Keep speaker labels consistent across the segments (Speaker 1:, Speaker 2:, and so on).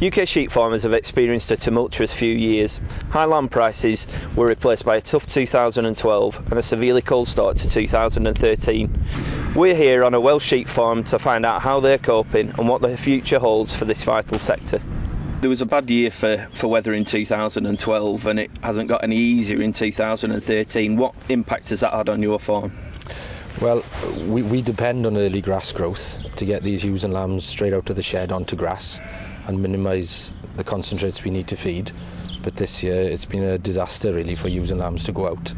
Speaker 1: UK sheep farmers have experienced a tumultuous few years. High lamb prices were replaced by a tough 2012 and a severely cold start to 2013. We're here on a Welsh sheep farm to find out how they're coping and what the future holds for this vital sector. There was a bad year for weather in 2012 and it hasn't got any easier in 2013. What impact has that had on your farm?
Speaker 2: Well, we depend on early grass growth to get these ewes and lambs straight out of the shed onto grass and minimise the concentrates we need to feed. But this year it's been a disaster really for ewes and lambs to go out.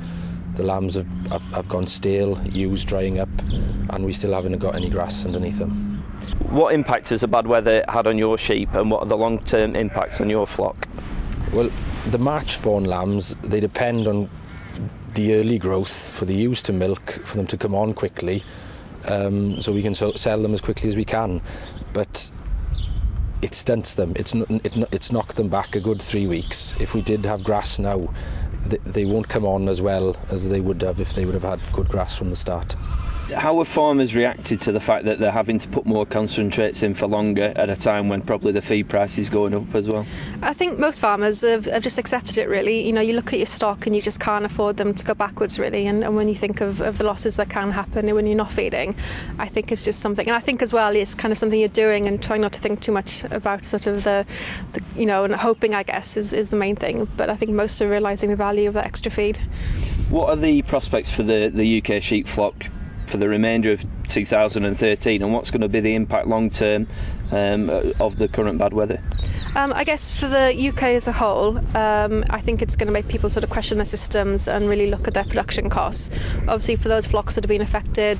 Speaker 2: The lambs have gone stale, ewes drying up, and we still haven't got any grass underneath them.
Speaker 1: What impact has the bad weather had on your sheep and what are the long-term impacts on your flock?
Speaker 2: Well, the March-born lambs, they depend on the early growth for the ewes to milk, for them to come on quickly, so we can sell them as quickly as we can. But it stunts them. It's knocked them back a good 3 weeks. If we did have grass now, they won't come on as well as they would have if they would have had good grass from the start.
Speaker 1: How have farmers reacted to the fact that they're having to put more concentrates in for longer at a time when probably the feed price is going up as well?
Speaker 3: I think most farmers have just accepted it really. You know, you look at your stock and you just can't afford them to go backwards really, and when you think of the losses that can happen when you're not feeding, I think it's just something, and I think as well it's kind of something you're doing and trying not to think too much about sort of the you know, and hoping I guess is the main thing, but I think most are realising the value of the extra feed.
Speaker 1: What are the prospects for the UK sheep flock for the remainder of 2013 and what's going to be the impact long term of the current bad weather?
Speaker 3: I guess for the UK as a whole, I think it's going to make people sort of question their systems and really look at their production costs. Obviously for those flocks that have been affected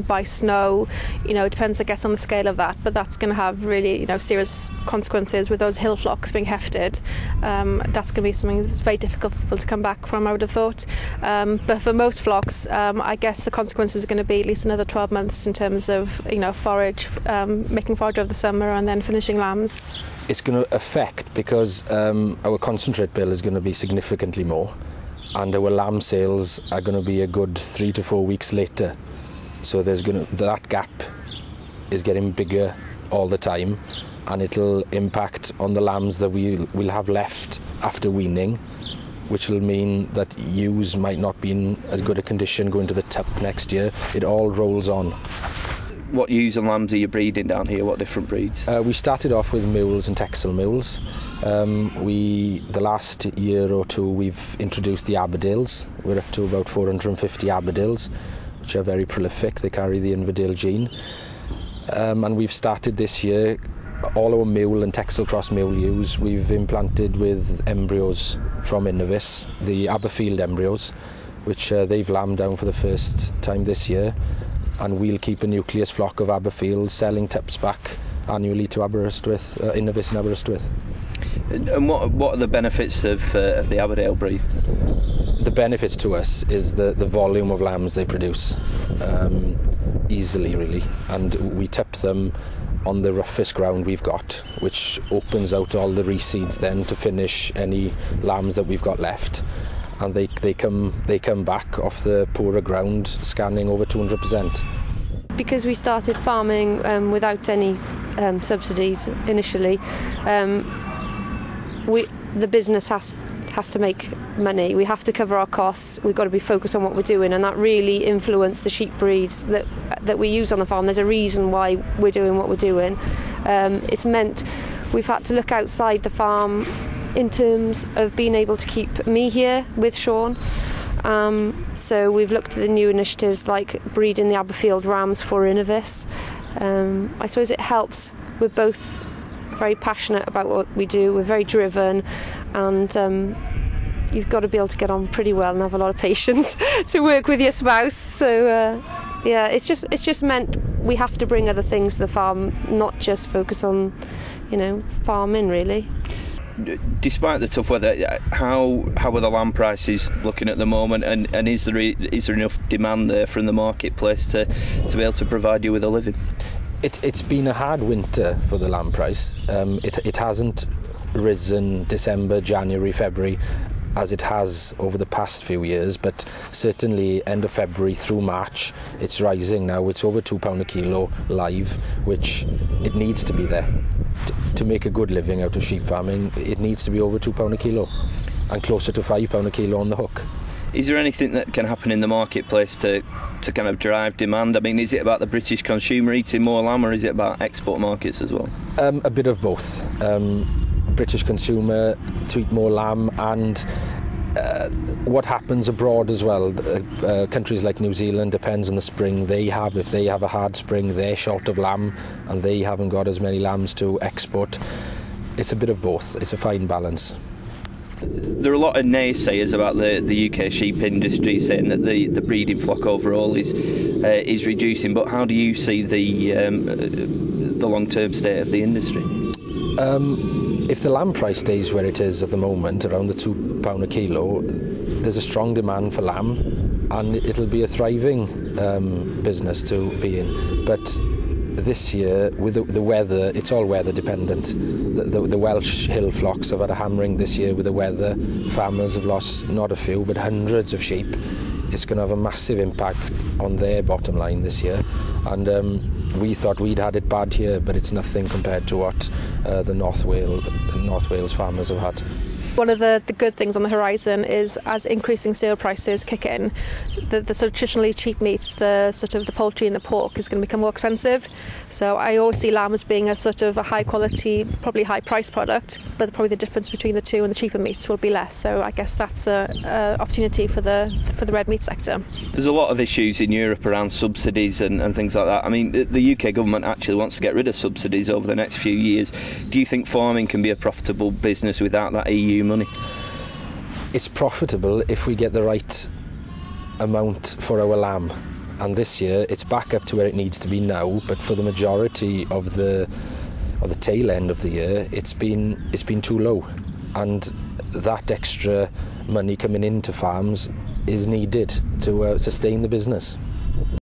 Speaker 3: by snow, you know, it depends I guess on the scale of that, but that's going to have really, you know, serious consequences with those hill flocks being hefted. That's going to be something that's very difficult for people to come back from, I would have thought. But for most flocks, I guess the consequences are going to be at least another 12 months in terms of, you know, forage, making forage over the summer and then finishing lambs.
Speaker 2: It's going to affect because our concentrate bill is going to be significantly more and our lamb sales are going to be a good 3 to 4 weeks later. So that gap is getting bigger all the time and it'll impact on the lambs that we'll have left after weaning, which will mean that ewes might not be in as good a condition going to the tup next year. It all rolls on.
Speaker 1: What ewes and lambs are you breeding down here? What different breeds?
Speaker 2: We started off with mules and Texel mules. The last year or two we've introduced the Aberdales. We're up to about 450 Aberdales, which are very prolific. They carry the Inverdale gene. And we've started this year, all our mule and Texel cross mule ewes we've implanted with embryos from Innovis, the Aberfield embryos, which they've lambed down for the first time this year. And we'll keep a nucleus flock of Aberfield selling tips back annually to Aberystwyth, Innovis and Aberystwyth.
Speaker 1: And what are the benefits of the Aberdale breed?
Speaker 2: The benefits to us is the volume of lambs they produce easily really, and we tip them on the roughest ground we've got, which opens out all the reseeds then to finish any lambs that we've got left. And they come back off the poorer ground scanning over 200%.
Speaker 4: Because we started farming without any subsidies initially, the business has to make money. We have to cover our costs. We've got to be focused on what we're doing, and that really influenced the sheep breeds that we use on the farm. There's a reason why we're doing what we're doing. It's meant we've had to look outside the farm in terms of being able to keep me here with Sean. So we've looked at the new initiatives like breeding the Aberfield rams for Innovis. I suppose it helps. We're both very passionate about what we do. We're very driven, and you've got to be able to get on pretty well and have a lot of patience to work with your spouse. So yeah, it's just meant we have to bring other things to the farm, not just focus on, you know, farming really.
Speaker 1: Despite the tough weather, how are the lamb prices looking at the moment, and is there enough demand there from the marketplace to be able to provide you with a living?
Speaker 2: It's been a hard winter for the lamb price. It hasn't risen December, January, February as it has over the past few years, but certainly end of February through March it's rising now. It's over £2 a kilo live, which it needs to be there. To make a good living out of sheep farming, it needs to be over £2 a kilo and closer to £5 a kilo on the hook.
Speaker 1: Is there anything that can happen in the marketplace to kind of drive demand? I mean, is it about the British consumer eating more lamb, or is it about export markets as well?
Speaker 2: A bit of both. British consumer to eat more lamb, and what happens abroad as well. Countries like New Zealand, depends on the spring they have. If they have a hard spring, they're short of lamb and they haven't got as many lambs to export. It's a bit of both. It's a fine balance.
Speaker 1: There are a lot of naysayers about the UK sheep industry, saying that the breeding flock overall is reducing. But how do you see the long-term state of the industry?
Speaker 2: If the lamb price stays where it is at the moment, around the £2 a kilo, there's a strong demand for lamb, and it'll be a thriving business to be in. But this year, with the weather, it's all weather dependent. The Welsh hill flocks have had a hammering this year with the weather. Farmers have lost not a few, but hundreds of sheep. It's going to have a massive impact on their bottom line this year. And we thought we'd had it bad here, but it's nothing compared to what the North Wales farmers have had.
Speaker 3: One of the good things on the horizon is, as increasing sale prices kick in, the sort of traditionally cheap meats, the sort of the poultry and the pork, is going to become more expensive. So I always see lamb as being a sort of a high quality, probably high price product, but probably the difference between the two and the cheaper meats will be less. So I guess that's a opportunity for the red meat sector.
Speaker 1: There's a lot of issues in Europe around subsidies and things like that. I mean, the UK government actually wants to get rid of subsidies over the next few years. Do you think farming can be a profitable business without that EU money?
Speaker 2: It's profitable if we get the right amount for our lamb, and this year it's back up to where it needs to be now, but for the majority of the tail end of the year it's been too low, and that extra money coming into farms is needed to sustain the business.